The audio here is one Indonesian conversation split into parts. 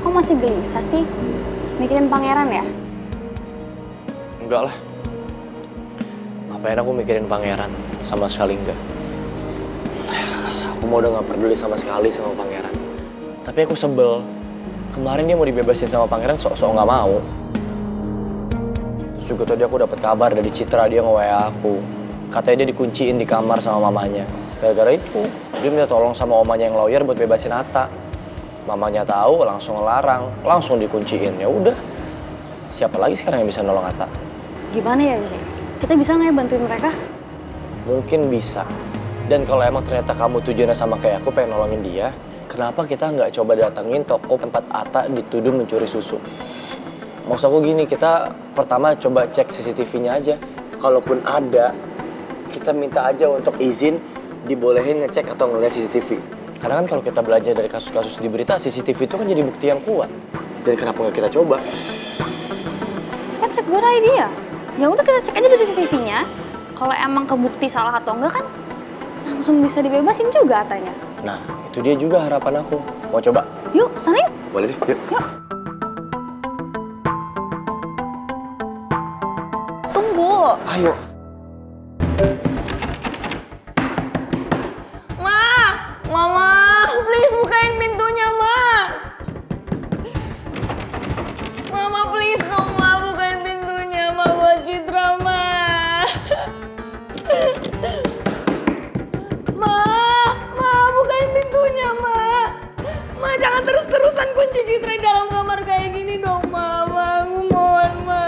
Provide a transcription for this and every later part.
Kok masih gelisah sih? Mikirin pangeran ya? Enggak lah. Ngapain aku mikirin pangeran? Sama sekali enggak. Aku mau udah gak peduli sama sekali sama pangeran. Tapi aku sebel. Kemarin dia mau dibebasin sama pangeran sok-sok gak mau. Terus juga tadi aku dapat kabar dari Citra, dia nge-WA aku. Katanya dia dikunciin di kamar sama mamanya. Gara-gara itu, dia minta tolong sama omanya yang lawyer buat bebasin Atta. Mamanya tahu, langsung ngelarang, langsung dikunciin. Ya udah. Siapa lagi sekarang yang bisa nolong Atta? Gimana ya sih? Kita bisa nggak ya bantuin mereka? Mungkin bisa. Dan kalau emang ternyata kamu tujuannya sama kayak aku pengen nolongin dia, kenapa kita nggak coba datengin toko tempat Atta dituduh mencuri susu? Maksud aku gini, kita pertama coba cek CCTV-nya aja. Kalaupun ada, kita minta aja untuk izin dibolehin ngecek atau ngeliat CCTV. Karena kan kalau kita belajar dari kasus-kasus di berita, CCTV itu kan jadi bukti yang kuat. Dan kenapa nggak kita coba? That's a good idea. Ya udah kita cek aja dulu CCTV-nya. Kalau emang kebukti salah atau enggak kan langsung bisa dibebasin juga Atanya. Nah, itu dia juga harapan aku. Mau coba? Yuk, sana yuk. Boleh deh, yuk. Yuk. Tunggu. Ayo. Mama, please bukain pintunya, Ma. Mama, please dong, Ma, bukain pintunya, Ma, buat Citra, Ma. Ma, bukain pintunya, Ma. Ma, jangan terus-terusan kunci Citra di dalam kamar kayak gini dong, Ma. Aku mohon, Ma.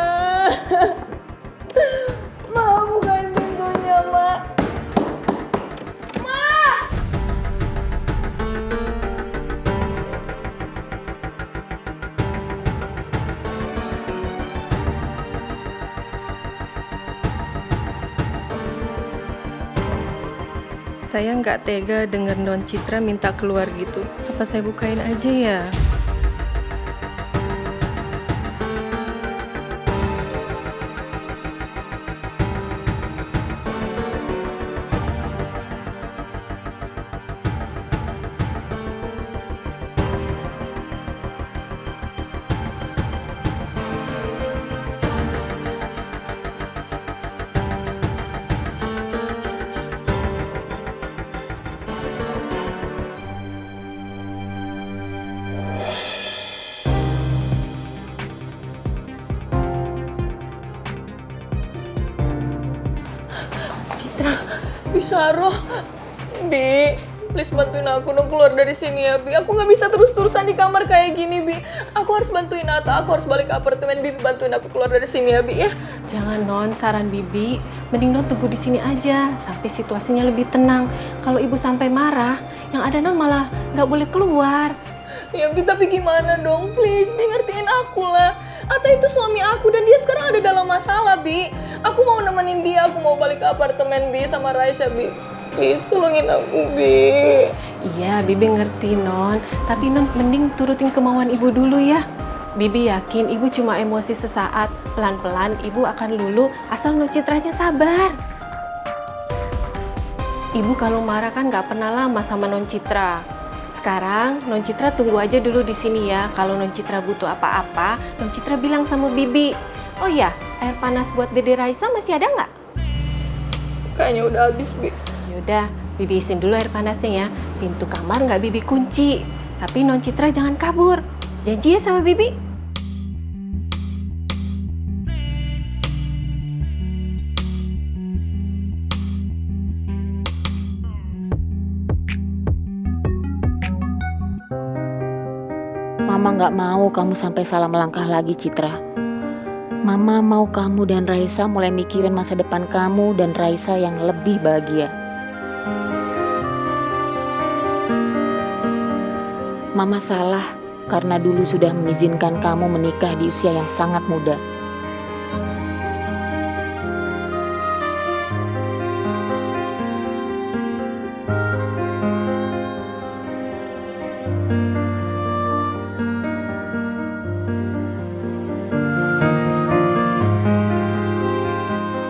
Ma, bukain pintunya, Ma. Saya nggak tega denger Non Citra minta keluar gitu. Apa saya bukain aja ya? Citra, Bisaro, Bi, please bantuin aku dong keluar dari sini ya, Bi. Aku nggak bisa terus-terusan di kamar kayak gini, Bi. Aku harus bantuin Atta, aku harus balik ke apartemen, Bi. Bantuin aku keluar dari sini ya, Bi ya. Jangan Non, saran Bibi, mending Non tunggu di sini aja sampai situasinya lebih tenang. Kalau Ibu sampai marah, yang ada Non malah nggak boleh keluar. Ya, Bi, tapi gimana dong? Please, Bi, ngertiin aku lah. Atta itu suami aku dan dia sekarang ada dalam masalah, Bi. Aku mau nemenin dia, aku mau balik ke apartemen, Bi, sama Raisya, Bi. Please, tolongin aku, Bi. Iya, Bibi ngerti Non, tapi Non mending turutin kemauan Ibu dulu ya. Bibi yakin Ibu cuma emosi sesaat, pelan-pelan Ibu akan luluh asal Non Citranya sabar. Ibu kalau marah kan nggak pernah lama sama Non Citra. Sekarang Non Citra tunggu aja dulu di sini ya. Kalau Non Citra butuh apa-apa, Non Citra bilang sama Bibi. Oh iya, air panas buat Dede Raisa masih ada nggak? Kayaknya udah habis, Bi. Yaudah, Bibi isin dulu air panasnya ya. Pintu kamar nggak Bibi kunci. Tapi Non Citra jangan kabur. Janji ya sama Bibi? Mama nggak mau kamu sampai salah melangkah lagi, Citra. Mama mau kamu dan Raisa mulai mikirin masa depan kamu dan Raisa yang lebih bahagia. Mama salah karena dulu sudah mengizinkan kamu menikah di usia yang sangat muda.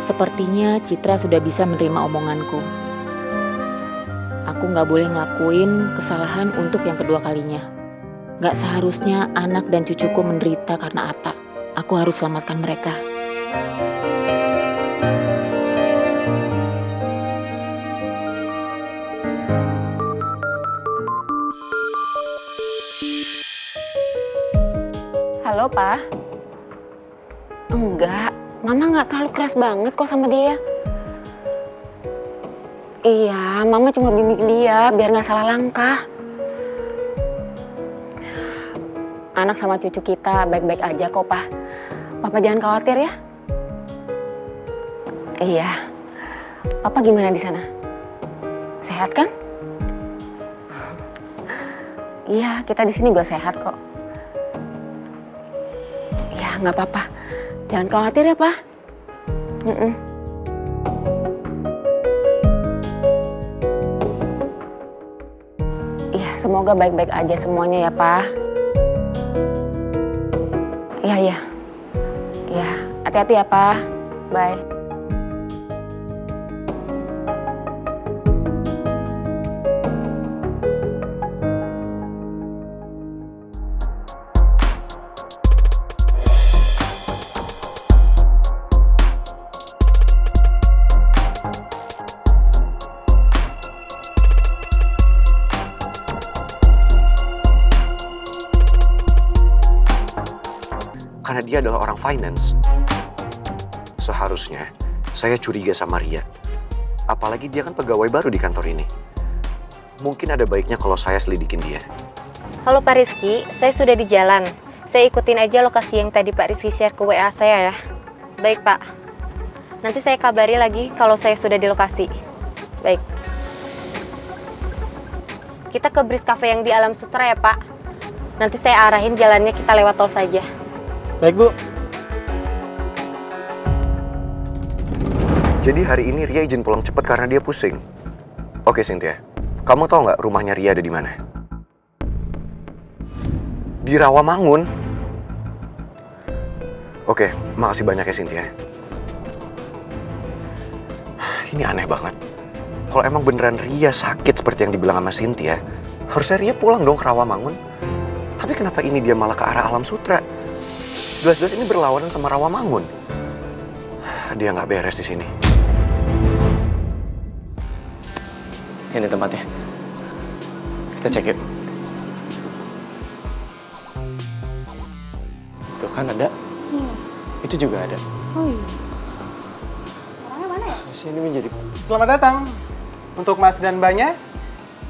Sepertinya Citra sudah bisa menerima omonganku. Aku nggak boleh ngelakuin kesalahan untuk yang kedua kalinya. Gak seharusnya anak dan cucuku menderita karena Atta. Aku harus selamatkan mereka. Halo, Pak. Enggak, Mama nggak terlalu keras banget kok sama dia. Iya, Mama cuma bimbing dia biar nggak salah langkah. Anak sama cucu kita baik-baik aja kok, Pak. Papa jangan khawatir ya. Iya. Papa gimana di sana? Sehat kan? Iya, kita di sini juga sehat kok. Ya, nggak apa-apa. Jangan khawatir ya, Pak. Iya, semoga baik-baik aja semuanya ya, Pak. Iya, iya. Iya, hati-hati ya, Pak. Bye. Karena dia adalah orang finance. Seharusnya saya curiga sama Ria. Apalagi dia kan pegawai baru di kantor ini. Mungkin ada baiknya kalau saya selidikin dia. Halo Pak Rizky, saya sudah di jalan. Saya ikutin aja lokasi yang tadi Pak Rizky share ke WA saya ya. Baik Pak. Nanti saya kabari lagi kalau saya sudah di lokasi. Baik. Kita ke Bris Cafe yang di Alam Sutra ya Pak. Nanti saya arahin jalannya, kita lewat tol saja. Baik, Bu. Jadi hari ini Ria izin pulang cepat karena dia pusing. Oke Cynthia, kamu tahu nggak rumahnya Ria ada di mana? Di Rawamangun. Oke, makasih banyak ya Cynthia. Ini aneh banget. Kalau emang beneran Ria sakit seperti yang dibilang sama Cynthia, harusnya Ria pulang dong ke Rawamangun. Tapi kenapa ini dia malah ke arah Alam Sutra? Jelas-jelas ini berlawanan sama Rawamangun. Dia nggak beres di sini. Ini tempatnya. Kita cek yuk. Tuh kan ada. Itu juga ada. Oh iya. Orangnya mana ya? Ini menjadi... Selamat datang. Untuk Mas dan Mbaknya,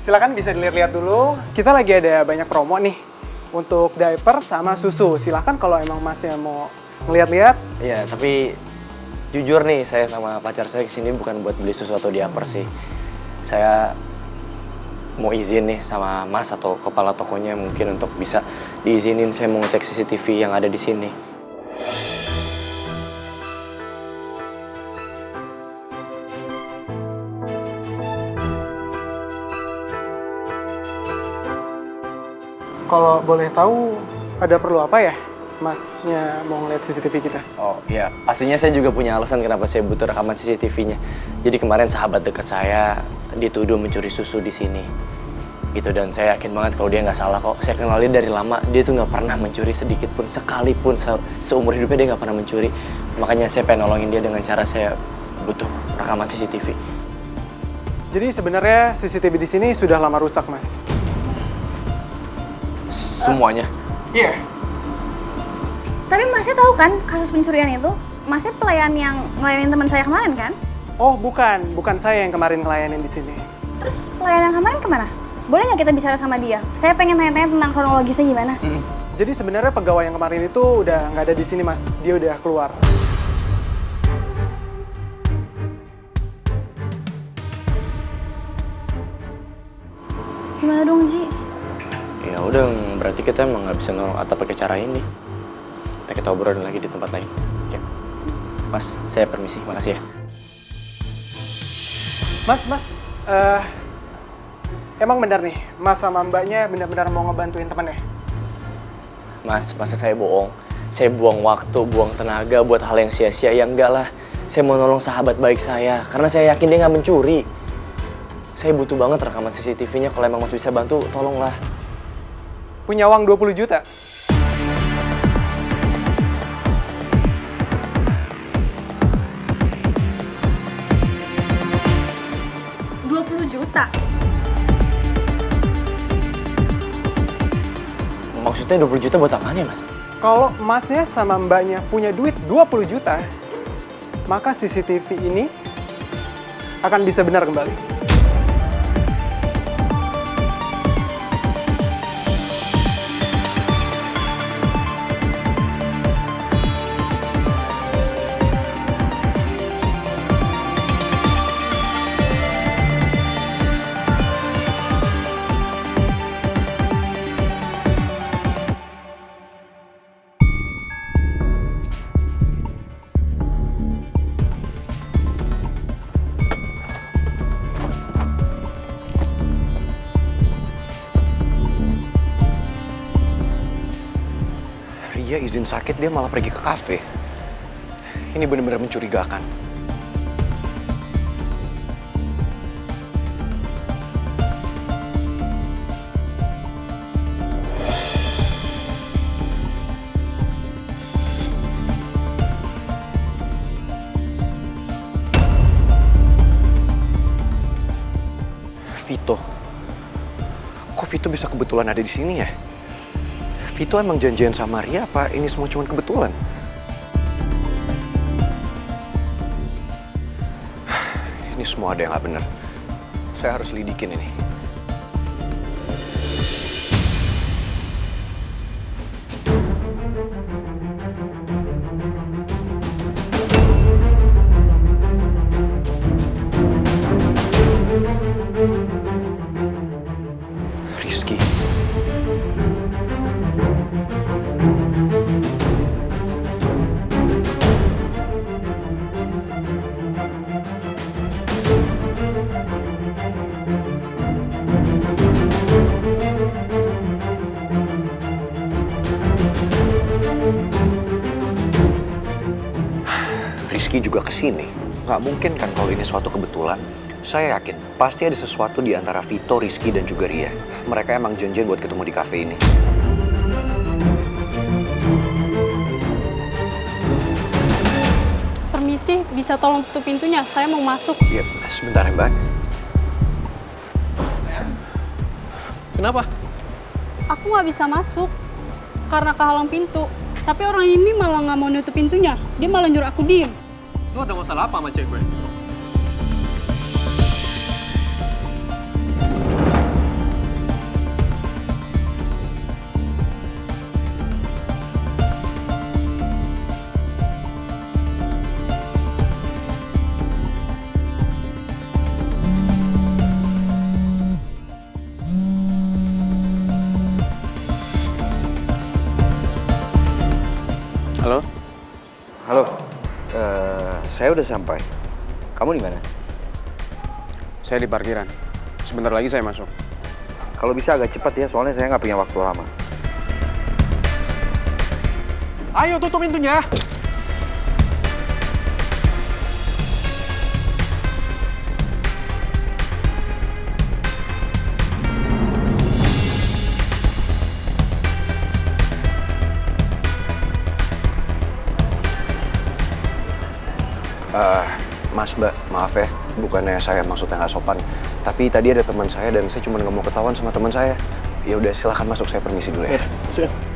silakan bisa dilihat-lihat dulu. Kita lagi ada banyak promo nih. Untuk diaper sama susu. Silakan kalau emang Masnya mau ngeliat-liat. Iya, tapi jujur nih, saya sama pacar saya kesini bukan buat beli susu atau diaper sih. Saya mau izin nih sama Mas atau kepala tokonya mungkin untuk bisa diizinin saya mau ngecek CCTV yang ada di sini. Kalau boleh tahu, ada perlu apa ya? Masnya mau ngeliat CCTV kita? Oh iya, pastinya saya juga punya alasan kenapa saya butuh rekaman CCTV-nya. Jadi kemarin sahabat dekat saya dituduh mencuri susu di sini. Gitu, dan saya yakin banget kalau dia nggak salah kok. Saya kenal dia dari lama, dia tuh nggak pernah mencuri sedikit pun, sekalipun seumur hidupnya dia nggak pernah mencuri. Makanya saya pengen nolongin dia dengan cara saya butuh rekaman CCTV. Jadi sebenarnya CCTV di sini sudah lama rusak, Mas. Semuanya? Iya. Tapi Masnya tahu kan kasus pencurian itu? Masnya pelayan yang ngelayanin teman saya kemarin kan? Oh, bukan saya yang kemarin ngelayanin di sini. Terus pelayan yang kemarin kemana? Boleh nggak kita bicara sama dia? Saya pengen tanya-tanya tentang kronologisnya gimana. Jadi sebenarnya pegawai yang kemarin itu udah nggak ada di sini, Mas. Dia udah keluar. Gimana dong, Ji? Ya udah, berarti kita emang nggak bisa nolong Atta pakai cara ini. Kita obrolin lagi di tempat lain. Ya, Mas, saya permisi. Makasih ya. Mas, emang benar nih, Mas sama Mbaknya benar-benar mau ngebantuin temannya? Mas, masa saya bohong? Saya buang waktu, buang tenaga buat hal yang sia-sia? Ya enggak lah. Saya mau nolong sahabat baik saya, karena saya yakin dia nggak mencuri. Saya butuh banget rekaman CCTV-nya. Kalau emang Mas bisa bantu, tolonglah. punya uang 20 juta. Maksudnya 20 juta buat apaan ya, Mas? Kalau masnya sama mbaknya punya duit 20 juta, maka CCTV ini akan bisa benar kembali. Ria izin sakit, dia malah pergi ke kafe. Ini benar-benar mencurigakan. Vito. Kok Vito bisa kebetulan ada di sini ya? Vito emang janjian sama Ria apa ini semua cuma kebetulan? Ini semua ada yang nggak bener. Saya harus lidikin ini. Rizky. Rizky juga kesini. Nggak mungkin kan kalau ini suatu kebetulan. Saya yakin pasti ada sesuatu di antara Vito, Rizky, dan juga Ria. Mereka emang janjian buat ketemu di kafe ini. Permisi, bisa tolong tutup pintunya? Saya mau masuk. Iya, sebentar ya, Mbak. Kenapa? Aku nggak bisa masuk karena kehalang pintu. Tapi orang ini malah nggak mau nutup pintunya. Dia malah nyuruh aku diem. Lu ada masalah apa sama cewek gue? Halo? Halo. Saya udah sampai. Kamu di mana? Saya di parkiran. Sebentar lagi saya masuk. Kalau bisa agak cepat ya, soalnya saya nggak punya waktu lama. Ayo tutup pintunya! Mas, Mbak, maaf ya, bukannya saya maksudnya nggak sopan. Tapi tadi ada teman saya dan saya cuma nggak mau ketahuan sama teman saya. Ya udah, silahkan masuk, saya permisi dulu ya. Siap.